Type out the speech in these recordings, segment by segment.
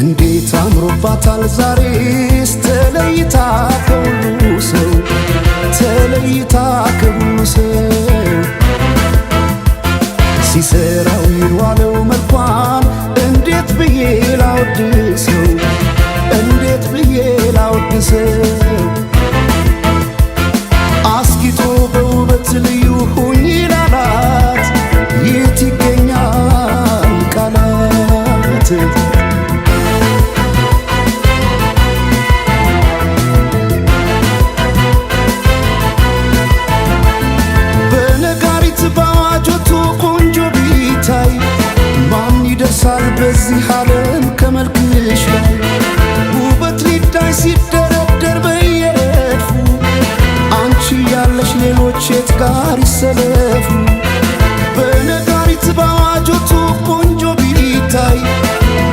እንዴት አምሮባታል ዛሬስ ተለይታ ከሁሉ ሰው ተለይታ ከሁሉ ሰው ሲሰራው ይዋለው መልኳን እንዴት ብዬ ላወድሰው እንዴት ብዬ ላወድሰው አስጊጦ በውበት ልዩ ሁኝ ላላት የት ይገኛል ቃላት በዚህ ዓለም ከመልክሽ ላይ ውበት ሊታይ ሲደረደር በየረድፉ አንቺ ያለሽ ሌሎች የት ጋር ይሰለፉ በነጋሪት ባዋጆቱ ቆንጆ ቢታይ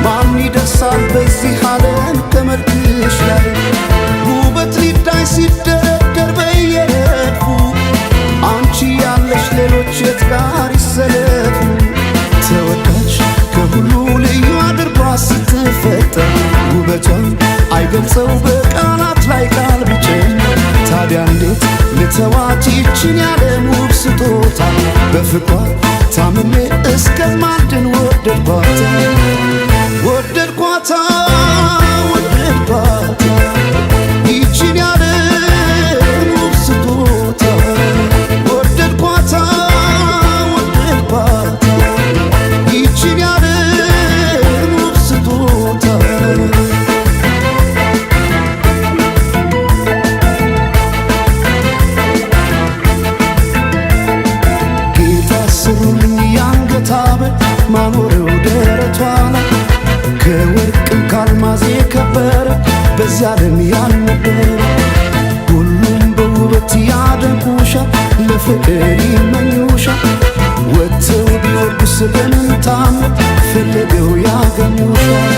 ማን ይደርሳል በዚህ ዓለም ከመልክሽ ላይ ውበት ሊታይ ሲደረደር በየረድፉ አንቺ ያለሽ ሌሎች የት ጋር ይሰለፉ ተወዳጅ ከሁሉ ልዩ አድርጓ ስትፈጠር ውበቷን አይገልጸው በቃላት ላይ ቃል ብቸኝ ታዲያ እንዴት ልተዋት ይችን ያለም ውብ ስጦታ በፍቅሯ ታምሜ እስከማልድን ወደድኳት ወደድኳት ወደድኳት ይችን ያለም ውብ ስጦታ ወደድኳት ወደድኳት ይችን ያለም ውብ ስጦታ ጌታ ስሩልኝ የአንገት ሐብል ማኖረው ደረቷ ላይ ከወርቅም ከአልማዝ የከበረ በዚህ ዓለም ያልነበረ ሁሉም በውበት ያደንቁሻል ለፍቅር ይመኙሻል ወጥተው ቢወርዱ ስለምን ታምር ፈልገው ያገኙሻል